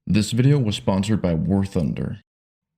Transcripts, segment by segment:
This video was sponsored by War Thunder.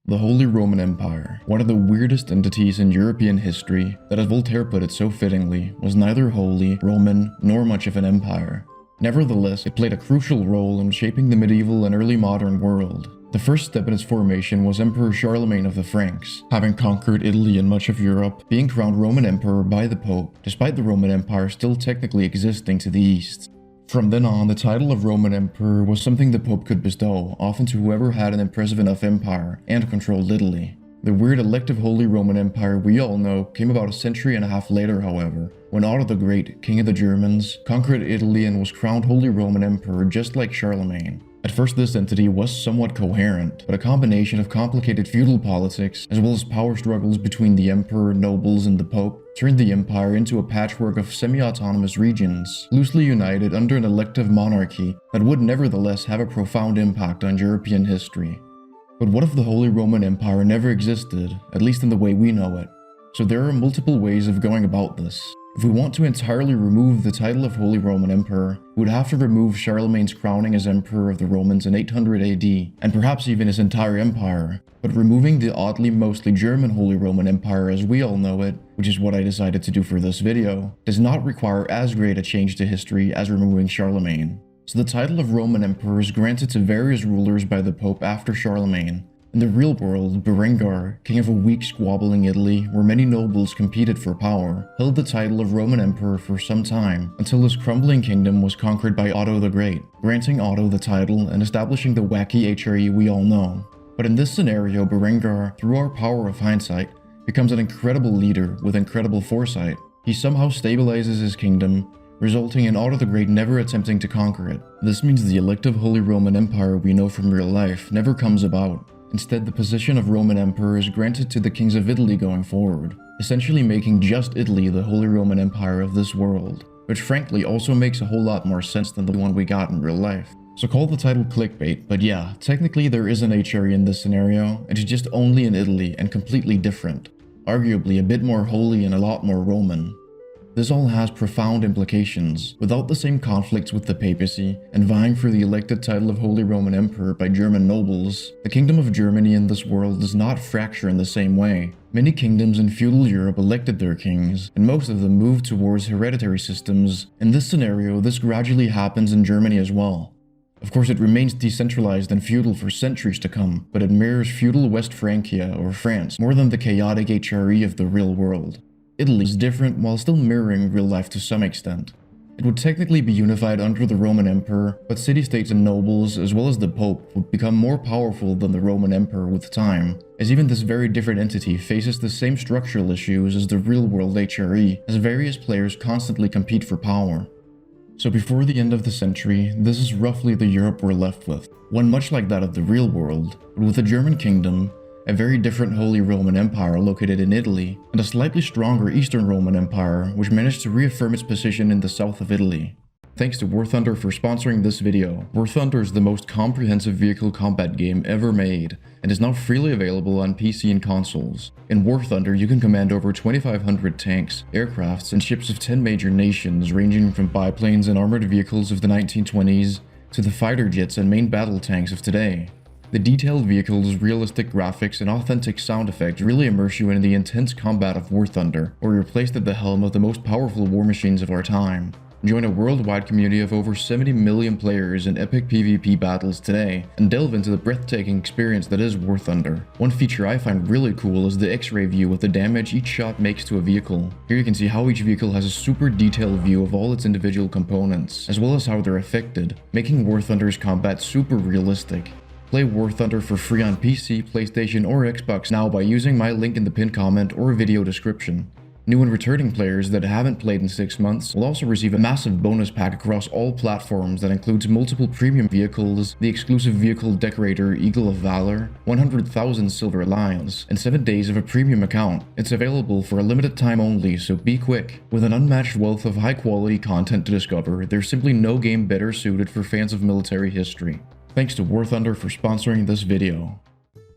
The Holy Roman Empire, one of the weirdest entities in European history that, as Voltaire put it so fittingly, was neither holy, Roman, nor much of an empire. Nevertheless, it played a crucial role in shaping the medieval and early modern world. The first step in its formation was Emperor Charlemagne of the Franks, having conquered Italy and much of Europe, being crowned Roman Emperor by the Pope, despite the Roman Empire still technically existing to the east. From then on, the title of Roman Emperor was something the Pope could bestow, often to whoever had an impressive enough empire and controlled Italy. The weird elective Holy Roman Empire we all know came about a century and a half later, however, when Otto the Great, king of the Germans, conquered Italy and was crowned Holy Roman Emperor just like Charlemagne. At first, this entity was somewhat coherent, but a combination of complicated feudal politics, as well as power struggles between the emperor, nobles, and the pope, turned the empire into a patchwork of semi-autonomous regions, loosely united under an elective monarchy that would nevertheless have a profound impact on European history. But what if the Holy Roman Empire never existed, at least in the way we know it? So there are multiple ways of going about this. If we want to entirely remove the title of Holy Roman Emperor, we would have to remove Charlemagne's crowning as Emperor of the Romans in 800 AD, and perhaps even his entire empire. But removing the oddly mostly German Holy Roman Empire as we all know it, which is what I decided to do for this video, does not require as great a change to history as removing Charlemagne. So the title of Roman Emperor is granted to various rulers by the Pope after Charlemagne. In the real world, Berengar, king of a weak, squabbling Italy where many nobles competed for power, held the title of Roman Emperor for some time, until his crumbling kingdom was conquered by Otto the Great, granting Otto the title and establishing the wacky HRE we all know. But in this scenario, Berengar, through our power of hindsight, becomes an incredible leader with incredible foresight. He somehow stabilizes his kingdom, resulting in Otto the Great never attempting to conquer it. This means the elective Holy Roman Empire we know from real life never comes about. Instead, the position of Roman Emperor is granted to the kings of Italy going forward, essentially making just Italy the Holy Roman Empire of this world, which frankly also makes a whole lot more sense than the one we got in real life. So call the title clickbait, but yeah, technically there is an HRE in this scenario, and it's just only in Italy and completely different, arguably a bit more holy and a lot more Roman. This all has profound implications. Without the same conflicts with the papacy, and vying for the elected title of Holy Roman Emperor by German nobles, the Kingdom of Germany in this world does not fracture in the same way. Many kingdoms in feudal Europe elected their kings, and most of them moved towards hereditary systems. In this scenario, this gradually happens in Germany as well. Of course, it remains decentralized and feudal for centuries to come, but it mirrors feudal West Francia or France more than the chaotic HRE of the real world. Italy is different while still mirroring real life to some extent. It would technically be unified under the Roman Emperor, but city-states and nobles, as well as the Pope, would become more powerful than the Roman Emperor with time, as even this very different entity faces the same structural issues as the real-world HRE, as various players constantly compete for power. So before the end of the century, this is roughly the Europe we're left with, one much like that of the real world, but with a German kingdom, a very different Holy Roman Empire located in Italy, and a slightly stronger Eastern Roman Empire which managed to reaffirm its position in the south of Italy. Thanks to War Thunder for sponsoring this video. War Thunder is the most comprehensive vehicle combat game ever made, and is now freely available on PC and consoles. In War Thunder, you can command over 2,500 tanks, aircrafts, and ships of 10 major nations, ranging from biplanes and armored vehicles of the 1920s to the fighter jets and main battle tanks of today. The detailed vehicles, realistic graphics, and authentic sound effects really immerse you in the intense combat of War Thunder, where you're placed at the helm of the most powerful war machines of our time. Join a worldwide community of over 70 million players in epic PvP battles today, and delve into the breathtaking experience that is War Thunder. One feature I find really cool is the X-ray view with the damage each shot makes to a vehicle. Here you can see how each vehicle has a super detailed view of all its individual components, as well as how they're affected, making War Thunder's combat super realistic. Play War Thunder for free on PC, PlayStation, or Xbox now by using my link in the pinned comment or video description. New and returning players that haven't played in 6 months will also receive a massive bonus pack across all platforms that includes multiple premium vehicles, the exclusive vehicle decorator Eagle of Valor, 100,000 Silver Lions, and 7 days of a premium account. It's available for a limited time only, so be quick. With an unmatched wealth of high quality content to discover, there's simply no game better suited for fans of military history. Thanks to War Thunder for sponsoring this video.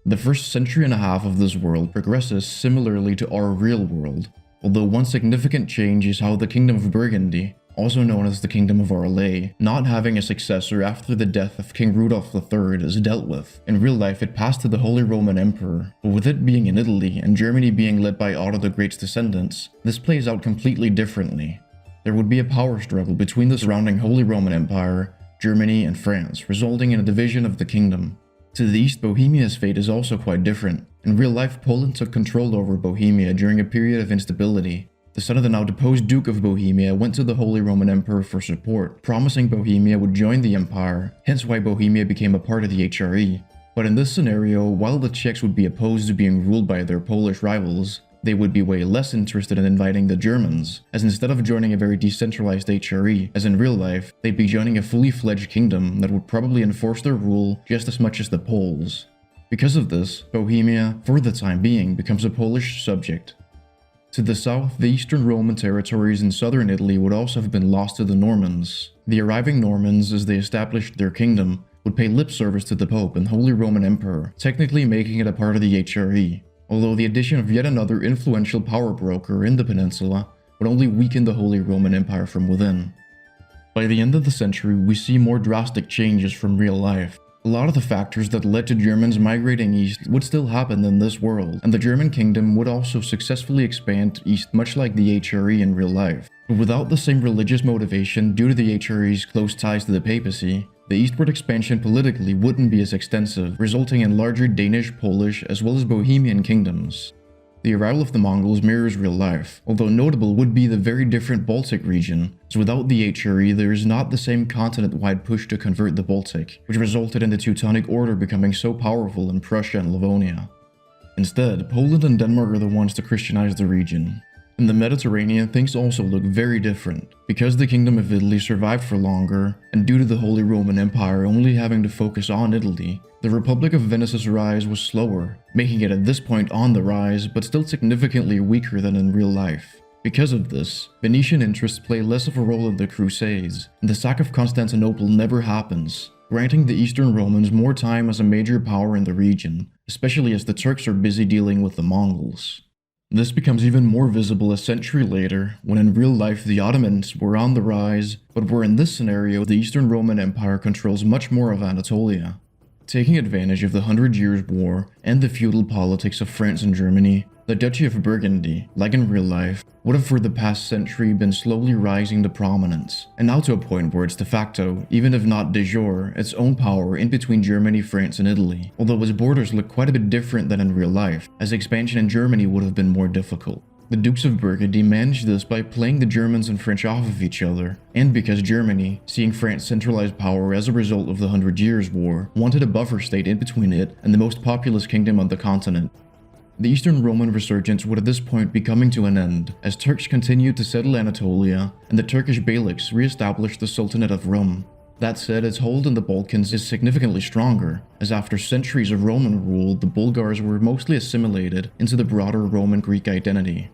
The first century and a half of this world progresses similarly to our real world, although one significant change is how the Kingdom of Burgundy, also known as the Kingdom of Arles, not having a successor after the death of King Rudolf III is dealt with. In real life, it passed to the Holy Roman Emperor, but with it being in Italy and Germany being led by Otto the Great's descendants, this plays out completely differently. There would be a power struggle between the surrounding Holy Roman Empire, Germany, and France, resulting in a division of the kingdom. To the east, Bohemia's fate is also quite different. In real life, Poland took control over Bohemia during a period of instability. The son of the now deposed Duke of Bohemia went to the Holy Roman Emperor for support, promising Bohemia would join the empire, hence why Bohemia became a part of the HRE. But in this scenario, while the Czechs would be opposed to being ruled by their Polish rivals, they would be way less interested in inviting the Germans, as instead of joining a very decentralized HRE, as in real life, they'd be joining a fully fledged kingdom that would probably enforce their rule just as much as the Poles. Because of this, Bohemia, for the time being, becomes a Polish subject. To the south, the eastern Roman territories in southern Italy would also have been lost to the Normans. The arriving Normans, as they established their kingdom, would pay lip service to the Pope and Holy Roman Emperor, technically making it a part of the HRE. Although the addition of yet another influential power broker in the peninsula would only weaken the Holy Roman Empire from within. By the end of the century, we see more drastic changes from real life. A lot of the factors that led to Germans migrating east would still happen in this world, and the German kingdom would also successfully expand east much like the HRE in real life. But without the same religious motivation due to the HRE's close ties to the papacy, the eastward expansion politically wouldn't be as extensive, resulting in larger Danish, Polish, as well as Bohemian kingdoms. The arrival of the Mongols mirrors real life, although notable would be the very different Baltic region, as without the HRE there is not the same continent-wide push to convert the Baltic, which resulted in the Teutonic Order becoming so powerful in Prussia and Livonia. Instead, Poland and Denmark are the ones to Christianize the region. In the Mediterranean, things also look very different. Because the Kingdom of Italy survived for longer, and due to the Holy Roman Empire only having to focus on Italy, the Republic of Venice's rise was slower, making it at this point on the rise, but still significantly weaker than in real life. Because of this, Venetian interests play less of a role in the Crusades, and the sack of Constantinople never happens, granting the Eastern Romans more time as a major power in the region, especially as the Turks are busy dealing with the Mongols. This becomes even more visible a century later, when in real life the Ottomans were on the rise, but where in this scenario the Eastern Roman Empire controls much more of Anatolia. Taking advantage of the 100 Years' War and the feudal politics of France and Germany, the Duchy of Burgundy, like in real life, would have for the past century been slowly rising to prominence, and now to a point where it's de facto, even if not de jure, its own power in between Germany, France, and Italy, although its borders look quite a bit different than in real life, as expansion in Germany would have been more difficult. The Dukes of Burgundy managed this by playing the Germans and French off of each other, and because Germany, seeing France centralize power as a result of the 100 Years' War, wanted a buffer state in between it and the most populous kingdom on the continent. The Eastern Roman resurgence would at this point be coming to an end, as Turks continued to settle Anatolia, and the Turkish Beyliks re-established the Sultanate of Rum. That said, its hold in the Balkans is significantly stronger, as after centuries of Roman rule, the Bulgars were mostly assimilated into the broader Roman-Greek identity.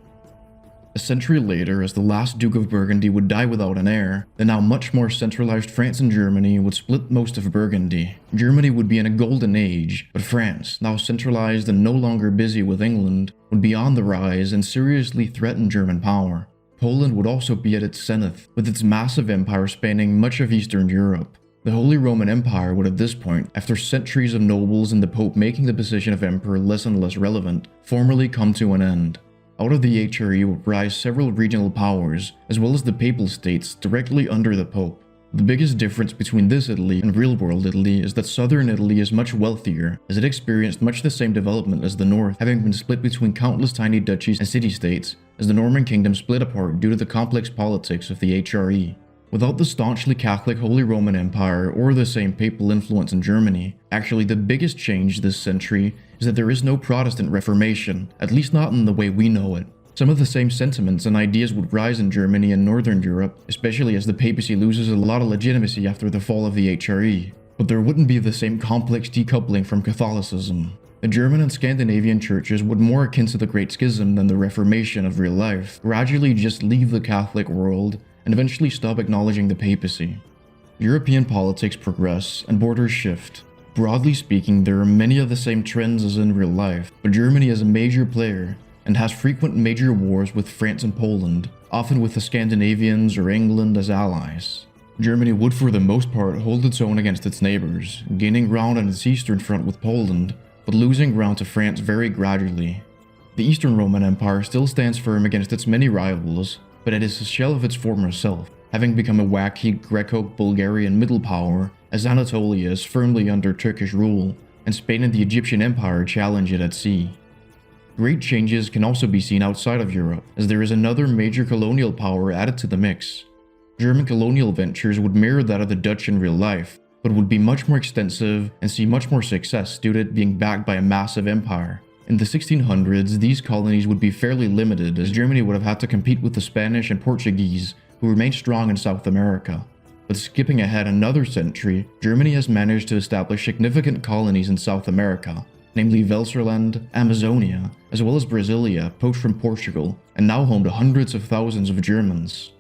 A century later, as the last Duke of Burgundy would die without an heir, the now much more centralized France and Germany would split most of Burgundy. Germany would be in a golden age, but France, now centralized and no longer busy with England, would be on the rise and seriously threaten German power. Poland would also be at its zenith, with its massive empire spanning much of Eastern Europe. The Holy Roman Empire would at this point, after centuries of nobles and the Pope making the position of emperor less and less relevant, formally come to an end. Out of the HRE would rise several regional powers, as well as the Papal States directly under the Pope. The biggest difference between this Italy and real-world Italy is that southern Italy is much wealthier, as it experienced much the same development as the north, having been split between countless tiny duchies and city-states, as the Norman kingdom split apart due to the complex politics of the HRE. Without the staunchly Catholic Holy Roman Empire or the same papal influence in Germany, actually the biggest change this century is that there is no Protestant Reformation, at least not in the way we know it. Some of the same sentiments and ideas would rise in Germany and Northern Europe, especially as the papacy loses a lot of legitimacy after the fall of the HRE. But there wouldn't be the same complex decoupling from Catholicism. The German and Scandinavian churches would more akin to the Great Schism than the Reformation of real life, gradually just leave the Catholic world and eventually stop acknowledging the papacy. European politics progress and borders shift. Broadly speaking, there are many of the same trends as in real life, but Germany is a major player and has frequent major wars with France and Poland. often with the Scandinavians or England as allies. Germany would for the most part hold its own against its neighbors, gaining ground on its eastern front with Poland, but losing ground to France very gradually. The Eastern Roman Empire still stands firm against its many rivals, but it is a shell of its former self, having become a wacky Greco-Bulgarian middle power as Anatolia is firmly under Turkish rule, and Spain and the Egyptian Empire challenge it at sea. Great changes can also be seen outside of Europe, as there is another major colonial power added to the mix. German colonial ventures would mirror that of the Dutch in real life, but would be much more extensive and see much more success due to it being backed by a massive empire. In the 1600s, these colonies would be fairly limited, as Germany would have had to compete with the Spanish and Portuguese, who remained strong in South America. But skipping ahead another century, Germany has managed to establish significant colonies in South America, namely Welserland, Amazonia, as well as Brasilia, poached from Portugal, and now home to hundreds of thousands of Germans.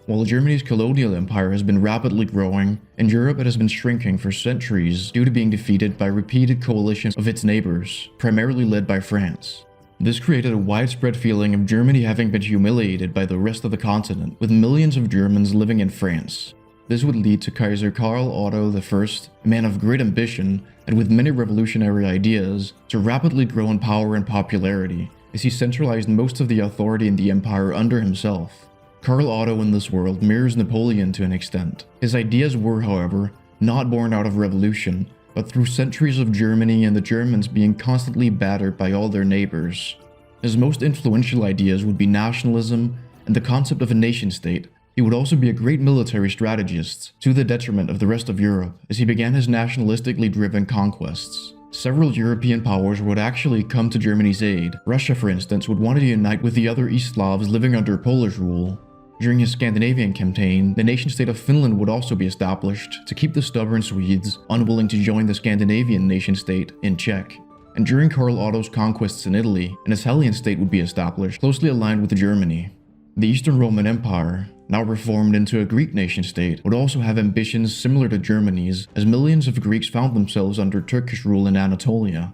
While Germany's colonial empire has been rapidly growing, in Europe it has been shrinking for centuries due to being defeated by repeated coalitions of its neighbors, primarily led by France. This created a widespread feeling of Germany having been humiliated by the rest of the continent, with millions of Germans living in France. This would lead to Kaiser Karl Otto I, a man of great ambition and with many revolutionary ideas, to rapidly grow in power and popularity, as he centralized most of the authority in the empire under himself. Karl Otto in this world mirrors Napoleon to an extent. His ideas were, however, not born out of revolution, but through centuries of Germany and the Germans being constantly battered by all their neighbors. His most influential ideas would be nationalism and the concept of a nation-state. He would also be a great military strategist, to the detriment of the rest of Europe, as he began his nationalistically driven conquests. Several European powers would actually come to Germany's aid. Russia, for instance, would want to unite with the other East Slavs living under Polish rule. During his Scandinavian campaign, the nation-state of Finland would also be established to keep the stubborn Swedes, unwilling to join the Scandinavian nation-state, in check. And during Karl Otto's conquests in Italy, an Italian state would be established, closely aligned with Germany. The Eastern Roman Empire, now reformed into a Greek nation-state, would also have ambitions similar to Germany's, as millions of Greeks found themselves under Turkish rule in Anatolia.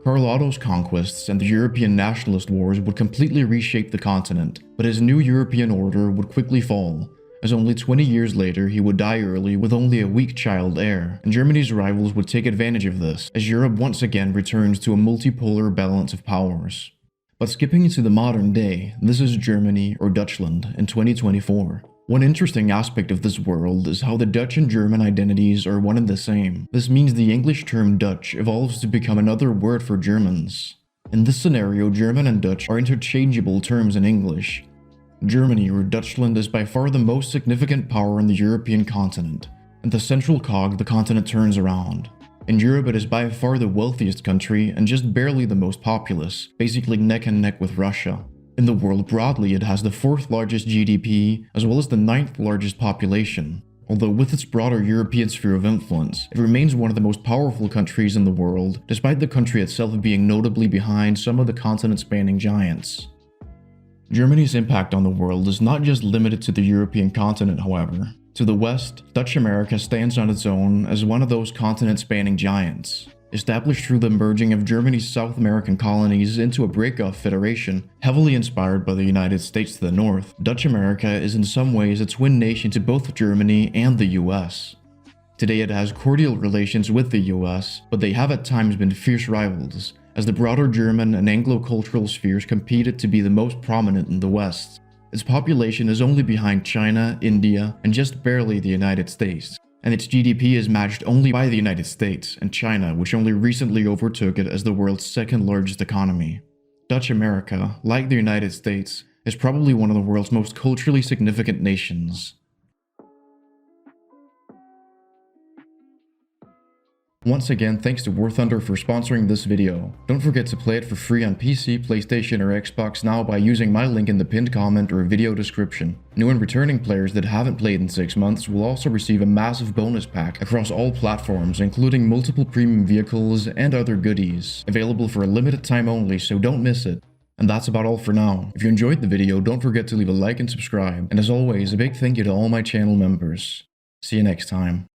Karl Otto's conquests and the European nationalist wars would completely reshape the continent, but his new European order would quickly fall, as only 20 years later he would die early with only a weak child heir, and Germany's rivals would take advantage of this, as Europe once again returns to a multipolar balance of powers. But skipping into the modern day, this is Germany, or Dutchland, in 2024. One interesting aspect of this world is how the Dutch and German identities are one and the same. This means the English term Dutch evolves to become another word for Germans. In this scenario, German and Dutch are interchangeable terms in English. Germany, or Dutchland, is by far the most significant power on the European continent, and the central cog the continent turns around. In Europe, it is by far the wealthiest country and just barely the most populous, basically neck and neck with Russia. In the world broadly, it has the 4th largest GDP, as well as the 9th largest population. Although with its broader European sphere of influence, it remains one of the most powerful countries in the world, despite the country itself being notably behind some of the continent-spanning giants. Germany's impact on the world is not just limited to the European continent, however. To the west, Dutch America stands on its own as one of those continent-spanning giants. Established through the merging of Germany's South American colonies into a break-off federation, heavily inspired by the United States to the north, Dutch America is in some ways a twin nation to both Germany and the US. Today it has cordial relations with the US, but they have at times been fierce rivals, as the broader German and Anglo-cultural spheres competed to be the most prominent in the West. Its population is only behind China, India, and just barely the United States. And its GDP is matched only by the United States and China, which only recently overtook it as the world's 2nd largest economy. Dutch America, like the United States, is probably one of the world's most culturally significant nations. Once again, thanks to War Thunder for sponsoring this video. Don't forget to play it for free on PC, PlayStation, or Xbox now by using my link in the pinned comment or video description. New and returning players that haven't played in 6 months will also receive a massive bonus pack across all platforms, including multiple premium vehicles and other goodies, available for a limited time only, so don't miss it. And that's about all for now. If you enjoyed the video, don't forget to leave a like and subscribe. And as always, a big thank you to all my channel members. See you next time.